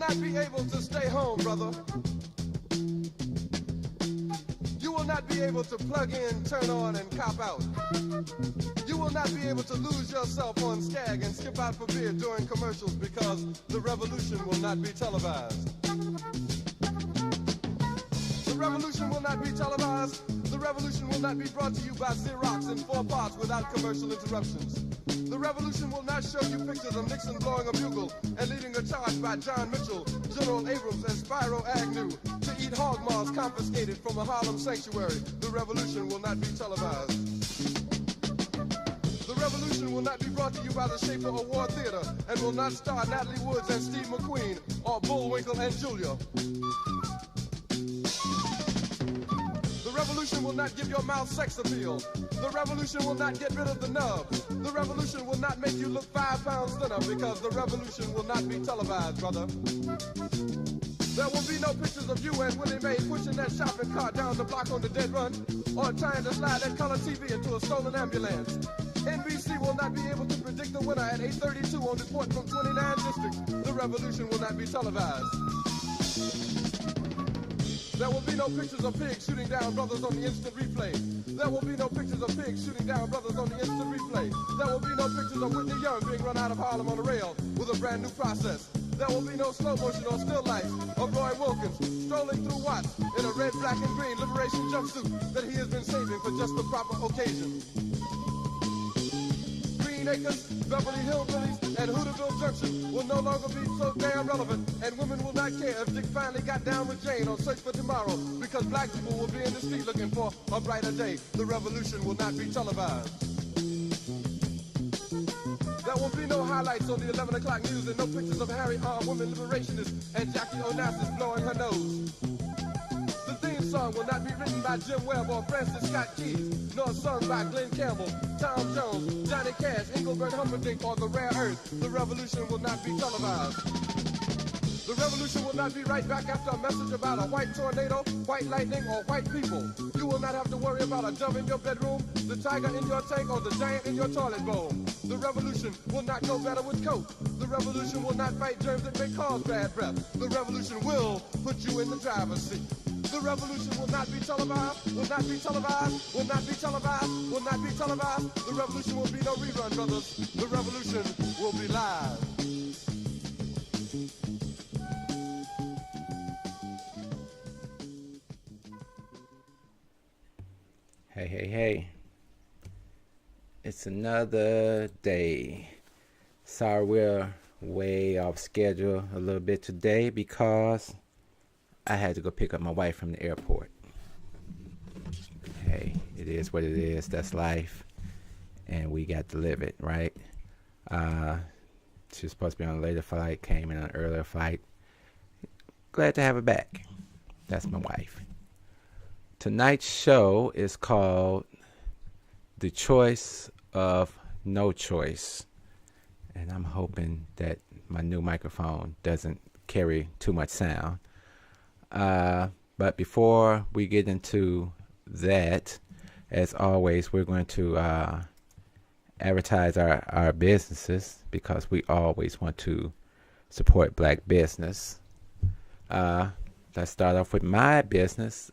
not be able to stay home, brother. You will not be able to plug in, turn on, and cop out. You will not be able to lose yourself on Skag and skip out for beer during commercials because the revolution will not be televised. The revolution will not be televised. The revolution will not be brought to you by Xerox in 4 parts without commercial interruptions. The revolution will not show you pictures of Nixon blowing a bugle and leading a charge by John Mitchell, General Abrams, and Spyro Agnew to eat hog maws confiscated from a Harlem sanctuary. The revolution will not be televised. The revolution will not be brought to you by the Schaefer Award Theater and will not star Natalie Woods and Steve McQueen or Bullwinkle and Julia. The revolution will not give your mouth sex appeal. The revolution will not get rid of the nub. The revolution will not make you look 5 pounds thinner because the revolution will not be televised, brother. There will be no pictures of you and Willie Mae pushing that shopping cart down the block on the dead run or trying to slide that color TV into a stolen ambulance. NBC will not be able to predict the winner at 8:32 on report from 29 districts. The revolution will not be televised. There will be no pictures of pigs shooting down brothers on the instant replay. There will be no pictures of pigs shooting down brothers on the instant replay. There will be no pictures of Whitney Young being run out of Harlem on a rail with a brand new process. There will be no slow motion or still life of Roy Wilkins strolling through Watts in a red, black, and green liberation jumpsuit that he has been saving for just the proper occasion. Green Acres, Beverly Hillbillies, and Hooterville Junction will no longer be so damn relevant, and women will not care if Dick finally got down with Jane on Search for Tomorrow, because black people will be in the street looking for a brighter day. The revolution will not be televised. There will be no highlights on the 11 o'clock news and no pictures of Harry armed women liberationists and Jackie Onassis blowing her nose. The theme song will not be written by Jim Webb or Francis Scott Keys, nor sung by Glenn Campbell, Tom Jones, Johnny Cash, Engelbert Humperdinck, or The Rare Earth. The revolution will not be televised. The revolution will not be right back after a message about a white tornado, white lightning, or white people. You will not have to worry about a dove in your bedroom, the tiger in your tank, or the giant in your toilet bowl. The revolution will not go better with Coke. The revolution will not fight germs that may cause bad breath. The revolution will put you in the driver's seat. The revolution will not be televised, will not be televised, will not be televised, will not be televised. The revolution will be no rerun, brothers. The revolution will be live. Hey, hey, hey. It's another day. Sorry we're way off schedule a little bit today because I had to go pick up my wife from the airport. Hey, it is what it is. That's life. And we got to live it, right? She was supposed to be on a later flight, came in on an earlier flight. Glad to have her back. That's my wife. Tonight's show is called The Choice of No Choice. And I'm hoping that my new microphone doesn't carry too much sound. But before we get into that, as always, we're going to advertise our businesses because we always want to support black business. Let's start off with my business,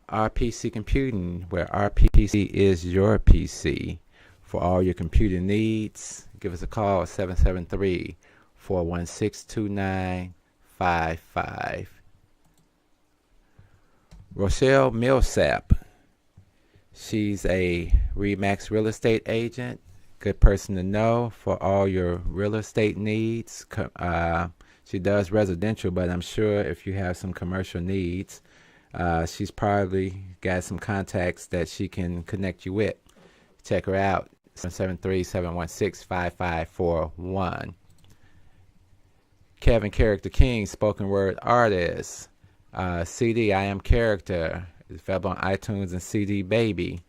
RPC Computing, where RPC is your PC. For all your computer needs, give us a call at 773-416-2955. Rochelle Millsap, she's a RE/MAX real estate agent. Good person to know for all your real estate needs. She does residential, but I'm sure if you have some commercial needs, she's probably got some contacts that she can connect you with. Check her out, 773-716-5541. Kevin Character King, spoken word artist. CD, I Am Character, is available on iTunes and CD Baby.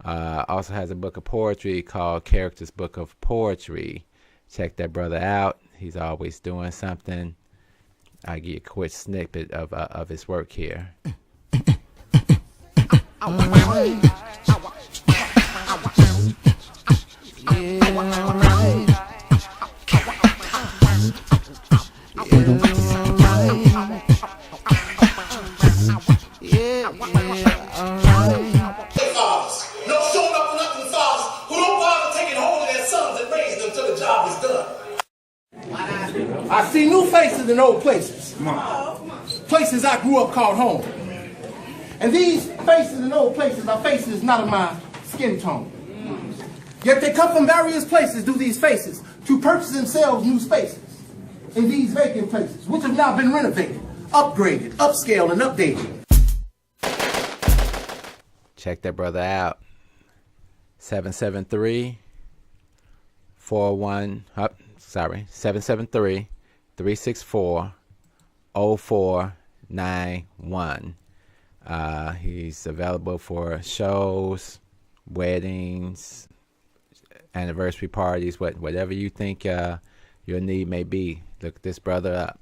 Also has a book of poetry called Character's Book of Poetry. Check that brother out. He's always doing something. I'll give you a quick snippet of his work here. Yeah. I see new faces in old places. Places I grew up called home. And these faces in old places are faces not of my skin tone. Yet they come from various places, do these faces, to purchase themselves new spaces in these vacant places, which have now been renovated, upgraded, upscaled, and updated. Check that brother out. 773 364 0491. He's available for shows, weddings, anniversary parties, whatever you think your need may be. Look this brother up.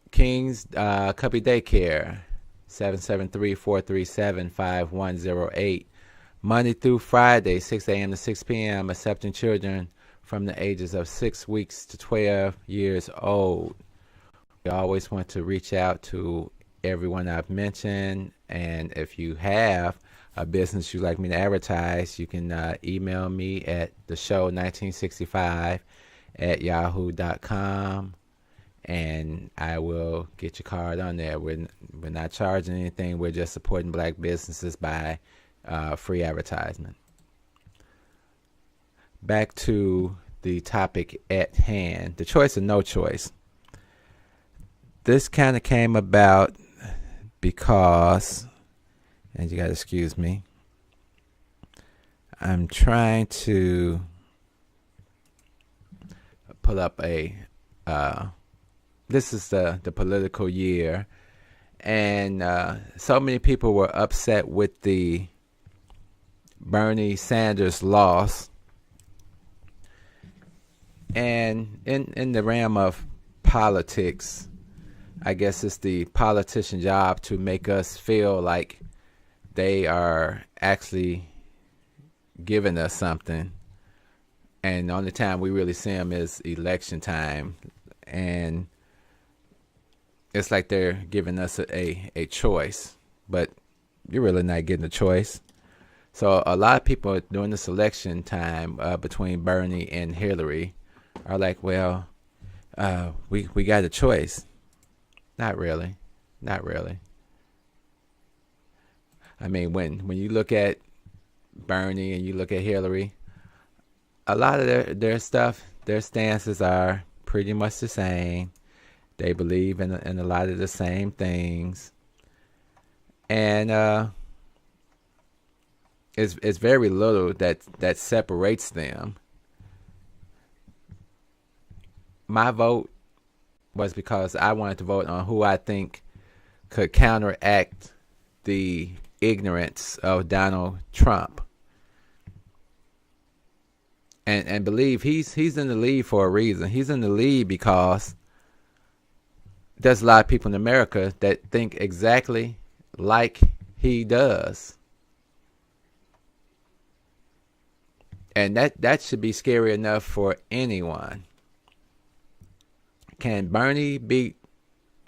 King's Cubby Daycare, 773-437-5108. Monday through Friday, 6 a.m. to 6 p.m., accepting children from the ages of 6 weeks to 12 years old. We always want to reach out to everyone I've mentioned, and if you have a business you'd like me to advertise, you can email me at theshow1965@yahoo.com, and I will get your card on there. We're not charging anything. We're just supporting black businesses by free advertisement. Back to the topic at hand, the choice or no choice. This kind of came about because, and you got to excuse me, I'm trying to pull up this is the political year, and so many people were upset with the Bernie Sanders loss. And in the realm of politics, I guess it's the politician's job to make us feel like they are actually giving us something. And the only time we really see them is election time. And it's like they're giving us a choice. But you're really not getting a choice. So a lot of people during this election time between Bernie and Hillary are like, well, we got a choice. Not really. I mean, when you look at Bernie and you look at Hillary, a lot of their stuff, their stances are pretty much the same. They believe in a lot of the same things. And it's very little that separates them. My vote was because I wanted to vote on who I think could counteract the ignorance of Donald Trump. And believe he's in the lead for a reason. He's in the lead because there's a lot of people in America that think exactly like he does. And that should be scary enough for anyone. Can Bernie beat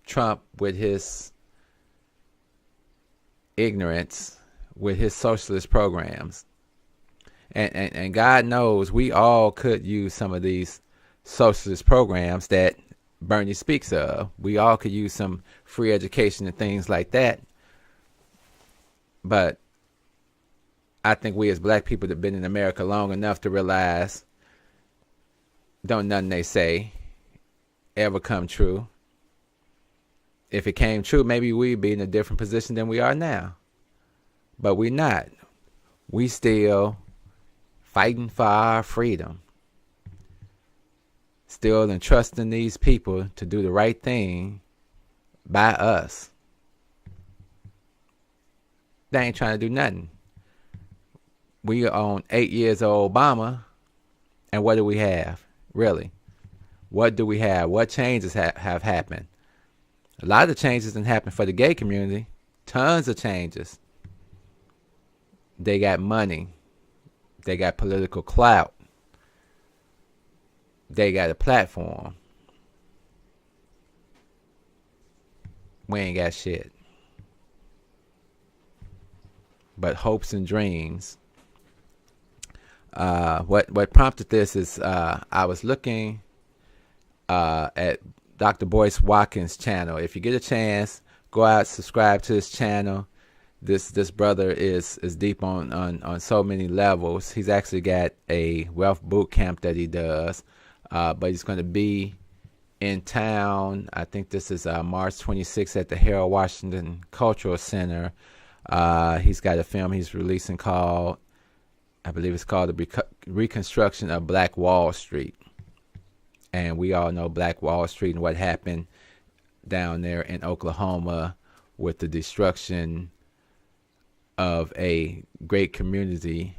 Trump with his ignorance, with his socialist programs? And God knows we all could use some of these socialist programs that Bernie speaks of. We all could use some free education and things like that. But I think we as black people that have been in America long enough to realize don't nothing they say ever come true. If it came true, maybe we'd be in a different position than we are now. But we're not. We still fighting for our freedom. Still entrusting these people to do the right thing by us. They ain't trying to do nothing. We are on 8 years of Obama, and what do we have? Really? What do we have? What changes have happened? A lot of the changes didn't happen for the gay community. Tons of changes. They got money. They got political clout. They got a platform. We ain't got shit. But hopes and dreams. What prompted this is I was looking at Dr. Boyce Watkins channel. If you get a chance, go out, subscribe to his channel. This brother is deep on so many levels. He's actually got a wealth boot camp that he does, but he's going to be in town. I think this is March 26th at the Harold Washington Cultural Center. He's got a film he's releasing called, I believe it's called The Reconstruction of Black Wall Street. And we all know Black Wall Street and what happened down there in Oklahoma with the destruction of a great community,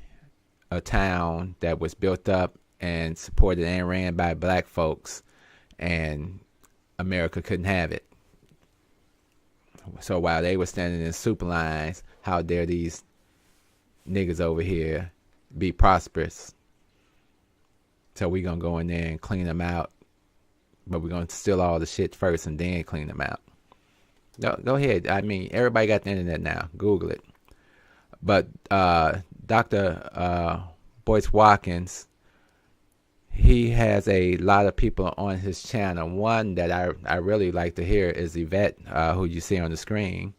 a town that was built up and supported and ran by black folks, and America couldn't have it. So while they were standing in soup lines, how dare these niggas over here be prosperous? So we're going to go in there and clean them out, but we're going to steal all the shit first and then clean them out. Go ahead. I mean, everybody got the internet now. Google it. But Dr. Boyce Watkins, he has a lot of people on his channel. One that I really like to hear is Yvette, who you see on the screen.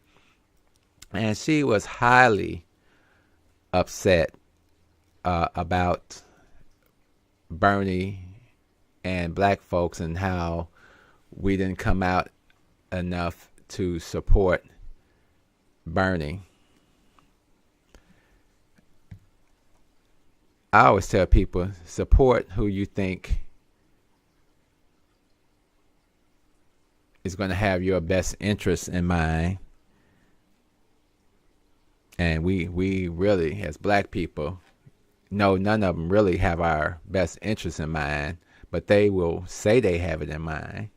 And she was highly upset about Bernie and black folks and how we didn't come out enough to support Bernie. I always tell people, support who you think is going to have your best interests in mind. And we really, as black people, know none of them really have our best interests in mind, but they will say they have it in mind.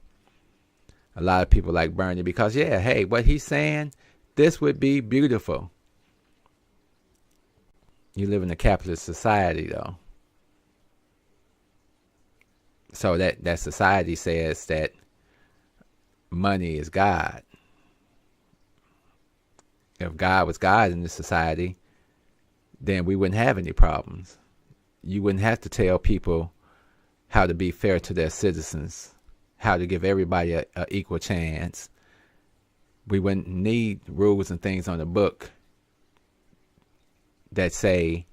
A lot of people like Bernie because, yeah, hey, what he's saying, this would be beautiful. You live in a capitalist society, though. So that society says that money is God. If God was God in this society, then we wouldn't have any problems. You wouldn't have to tell people how to be fair to their citizens, how to give everybody a equal chance. We wouldn't need rules and things on the book that say,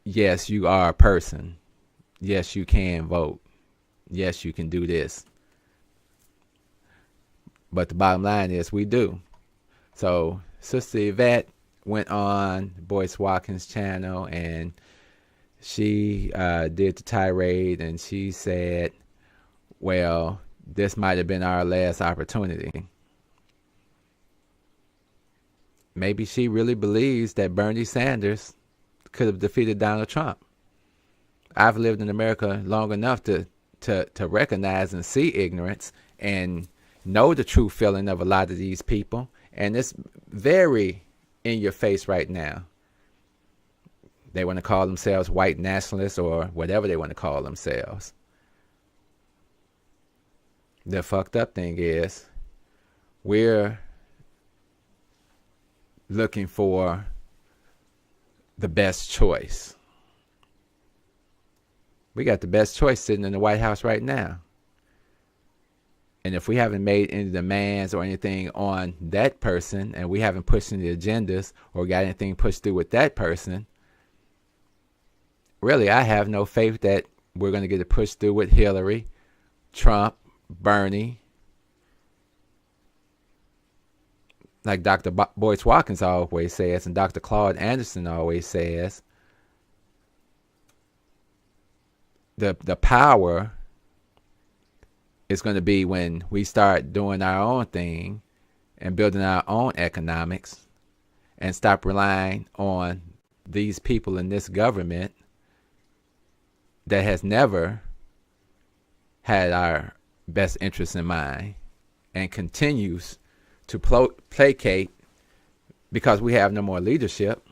yes, you are a person. Yes, you can vote. Yes, you can do this. But the bottom line is we do. So Sister Yvette went on Boyce Watkins' channel and she did the tirade and she said, well, this might have been our last opportunity. Maybe she really believes that Bernie Sanders could have defeated Donald Trump. I've lived in America long enough to recognize and see ignorance and know the true feeling of a lot of these people. And it's very in your face right now. They want to call themselves white nationalists or whatever they want to call themselves. The fucked up thing is we're looking for the best choice. We got the best choice sitting in the White House right now. And if we haven't made any demands or anything on that person, and we haven't pushed any agendas or got anything pushed through with that person, really, I have no faith that we're going to get it pushed through with Hillary, Trump, Bernie. Like Dr. Boyce Watkins always says, and Dr. Claude Anderson always says, the power is going to be when we start doing our own thing and building our own economics and stop relying on these people in this government that has never had our best interests in mind and continues to placate because we have no more leadership.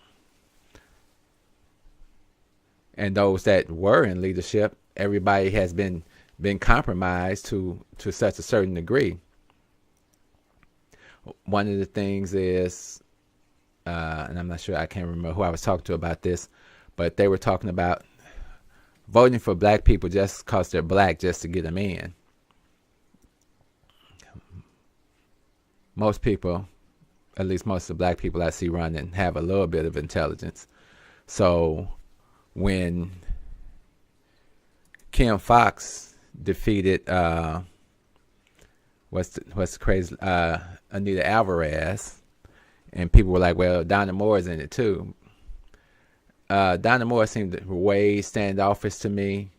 And those that were in leadership, everybody has been compromised to such a certain degree. One of the things is, and I'm not sure, I can't remember who I was talking to about this, but they were talking about voting for black people just because they're black just to get them in. Most people, at least most of the black people I see running, have a little bit of intelligence. So when Kim Foxx defeated what's the crazy Anita Alvarez, and people were like, well, Donna Moore's in it too. Donna Moore seemed way standoffish to me.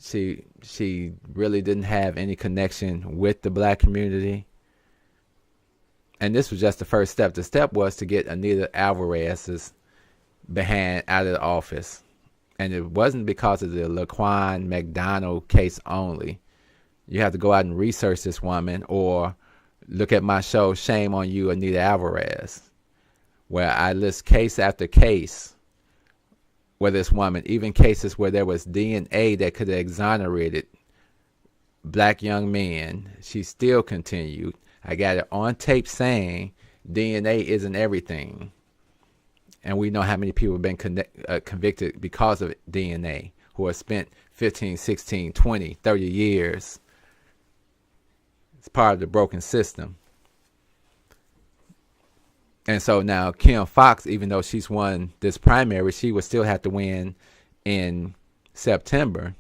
She really didn't have any connection with the black community. And this was just the first step. The step was to get Anita Alvarez's behind out of the office. And it wasn't because of the Laquan McDonald case only. You have to go out and research this woman, or look at my show, Shame on You, Anita Alvarez, where I list case after case where this woman, even cases where there was DNA that could have exonerated black young men, she still continued. I got it on tape saying DNA isn't everything. And we know how many people have been convicted because of DNA, who have spent 15, 16, 20, 30 years. It's part of the broken system. And so now Kim Foxx, even though she's won this primary, she would still have to win in September.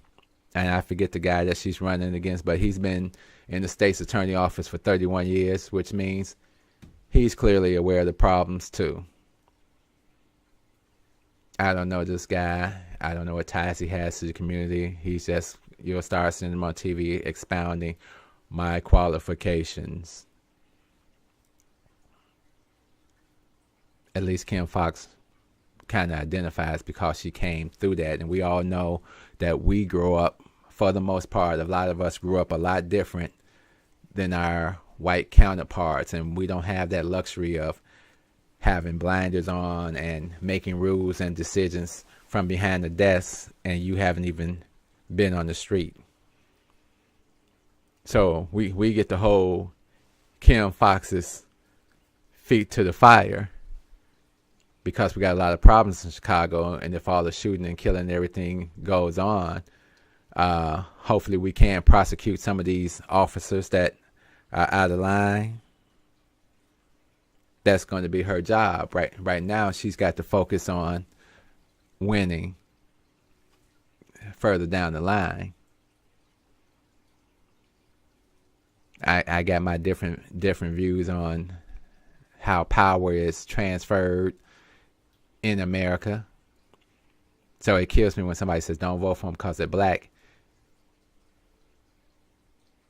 And I forget the guy that she's running against, but he's been in the state's attorney office for 31 years, which means he's clearly aware of the problems too. I don't know this guy. I don't know what ties he has to the community. He's just, you'll start seeing him on TV expounding my qualifications. At least Kim Foxx kind of identifies because she came through that. And we all know that we grow up, for the most part, a lot of us grew up a lot different than our white counterparts. And we don't have that luxury of having blinders on and making rules and decisions from behind the desk, and you haven't even been on the street. So we get to hold Kim Foxx's feet to the fire because we got a lot of problems in Chicago, and if all the shooting and killing and everything goes on, hopefully we can prosecute some of these officers that are out of line. That's going to be her job. Right now, she's got to focus on winning further down the line. I got my different views on how power is transferred in America. So it kills me when somebody says, don't vote for them because they're black.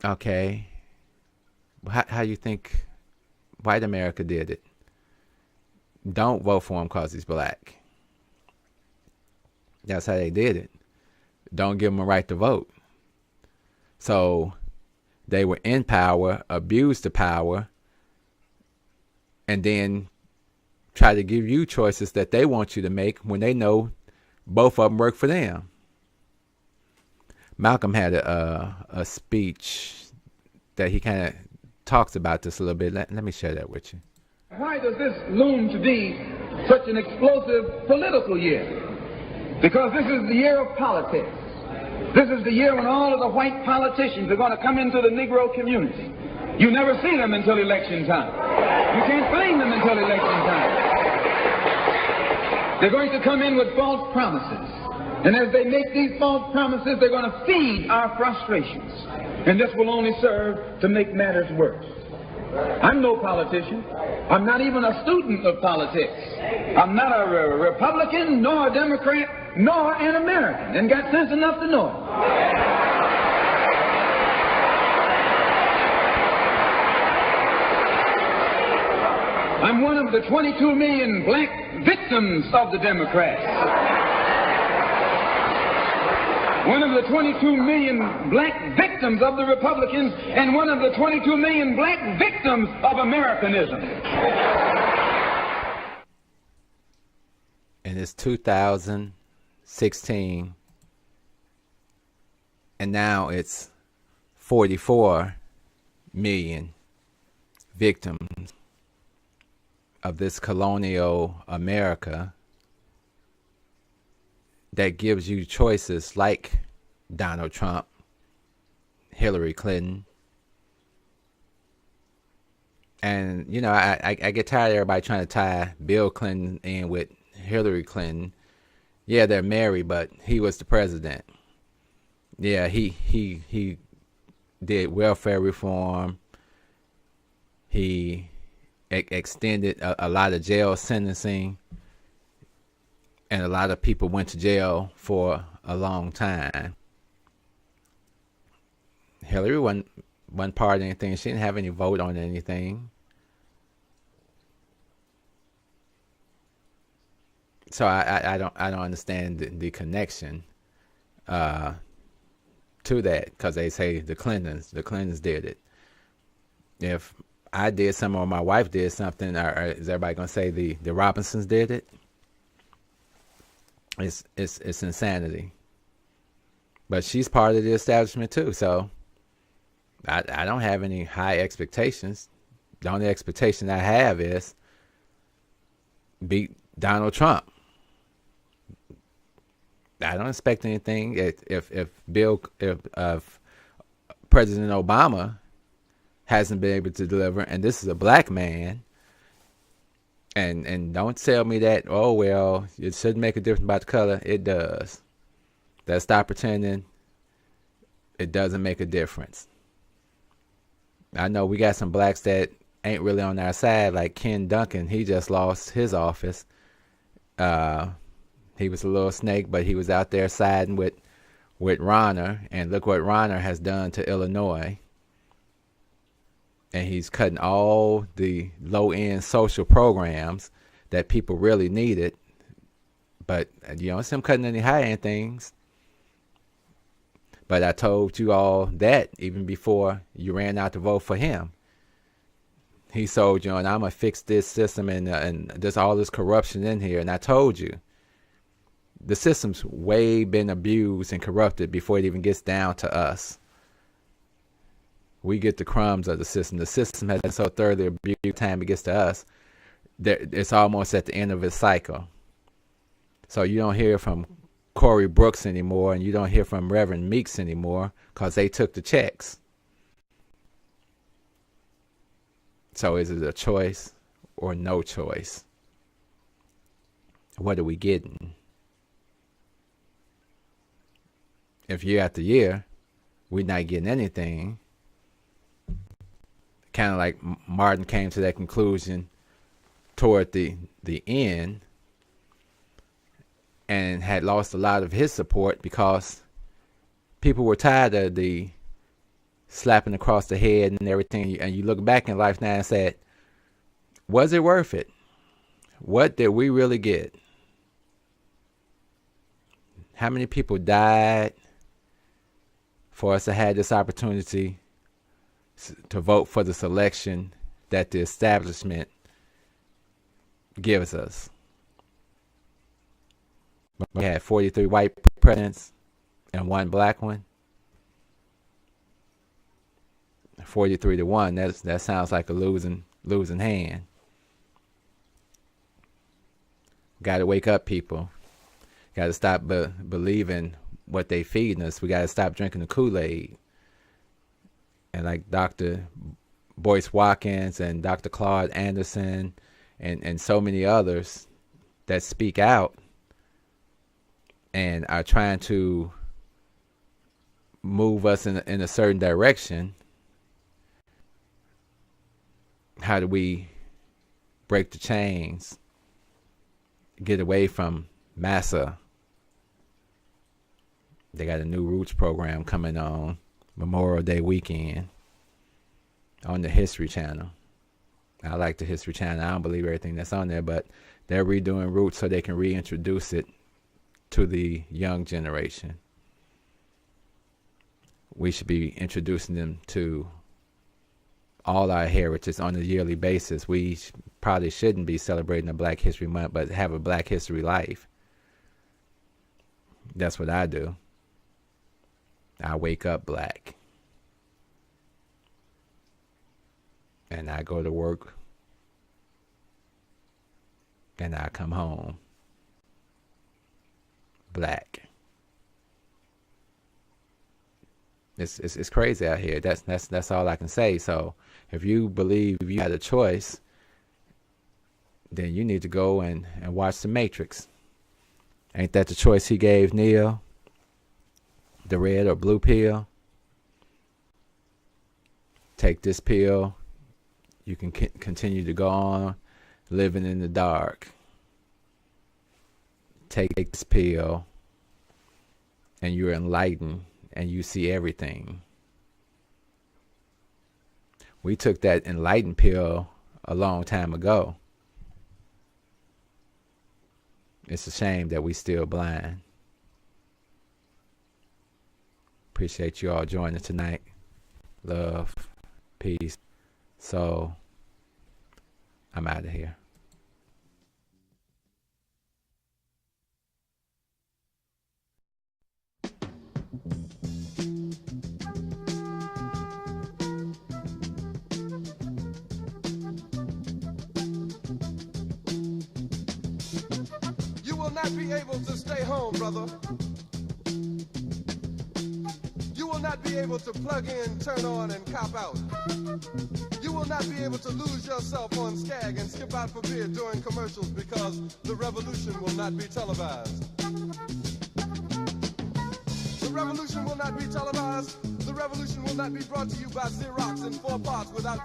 Okay. How you think white America did it? Don't vote for him because he's black. That's how they did it. Don't give them a right to vote. So they were in power, abused the power, and then try to give you choices that they want you to make when they know both of them work for them. Malcolm had a speech that he kind of talks about this a little bit. Let me share that with you. Why does this loom to be such an explosive political year? Because this is the year of politics. This is the year when all of the white politicians are going to come into the Negro community. You never see them until election time. You can't find them until election time. They're going to come in with false promises. And as they make these false promises, they're going to feed our frustrations. And this will only serve to make matters worse. I'm no politician. I'm not even a student of politics. I'm not a Republican, nor a Democrat, nor an American, and got sense enough to know it. I'm one of the 22 million black victims of the Democrats. One of the 22 million black victims of the Republicans, and one of the 22 million black victims of Americanism. And it's 2016, and now it's 44 million victims of this colonial America that gives you choices like Donald Trump, Hillary Clinton. And, you know, I get tired of everybody trying to tie Bill Clinton in with Hillary Clinton. Yeah, they're married, but he was the president. Yeah, he did welfare reform. He extended a lot of jail sentencing. And a lot of people went to jail for a long time. Hillary wasn't part of anything. She didn't have any vote on anything. So I don't understand the connection to that, because they say the Clintons did it. If I did something or my wife did something, or is everybody gonna say the Robinsons did it? It's insanity. But she's part of the establishment too, so I don't have any high expectations. The only expectation I have is beat Donald Trump. I don't expect anything. If President Obama hasn't been able to deliver, and this is a black man, and don't tell me that, oh well, it shouldn't make a difference about the color. It does. Let's stop pretending it doesn't make a difference. I know we got some blacks that ain't really on our side, like Ken Duncan. He just lost his office. He was a little snake, but he was out there siding with Rauner, and look what Rauner has done to Illinois. And he's cutting all the low-end social programs that people really needed. But you don't see him cutting any high-end things. But I told you all that even before you ran out to vote for him. He sold you on, I'm going to fix this system and there's all this corruption in here. And I told you, the system's way been abused and corrupted before it even gets down to us. We get the crumbs of the system. The system has been so thoroughly abused by the time it gets to us, it's almost at the end of its cycle. So you don't hear from Corey Brooks anymore, and you don't hear from Reverend Meeks anymore, because they took the checks. So is it a choice or no choice? What are we getting? If year after year we're not getting anything, kind of like Martin came to that conclusion toward the end, and had lost a lot of his support because people were tired of the slapping across the head and everything. And you look back in life now and said, was it worth it? What did we really get? How many people died for us to have this opportunity to vote for the selection that the establishment gives us? We had 43 white presidents and one black one. 43-1. That sounds like a losing hand. Got to wake up, people. Got to stop believing what they feeding us. We got to stop drinking the Kool-Aid. And like Dr. Boyce Watkins and Dr. Claude Anderson and so many others that speak out and are trying to move us in a certain direction. How do we break the chains, get away from massa? They got a new Roots program coming on Memorial Day weekend on the History Channel. I like the History Channel. I don't believe everything that's on there, but they're redoing Roots so they can reintroduce it to the young generation. We should be introducing them to all our heritage on a yearly basis. We probably shouldn't be celebrating a Black History Month, but have a Black History Life. That's what I do. I wake up black. And I go to work. And I come home black. It's crazy out here. That's all I can say. So if you believe you had a choice, then you need to go and watch The Matrix. Ain't that the choice he gave Neo? The red or blue pill? Take this pill, you can continue to go on living in the dark. Take this pill, and you're enlightened, and you see everything. We took that enlightened pill a long time ago. It's a shame that we still blind. Appreciate you all joining tonight. Love, peace. So, I'm out of here. You will not be able to stay home, brother. You will not be able to plug in, turn on, and cop out. You will not be able to lose yourself on Skag and skip out for beer during commercials because the revolution will not be televised. The revolution will not be televised. The revolution will not be brought to you by Xerox in 4 parts without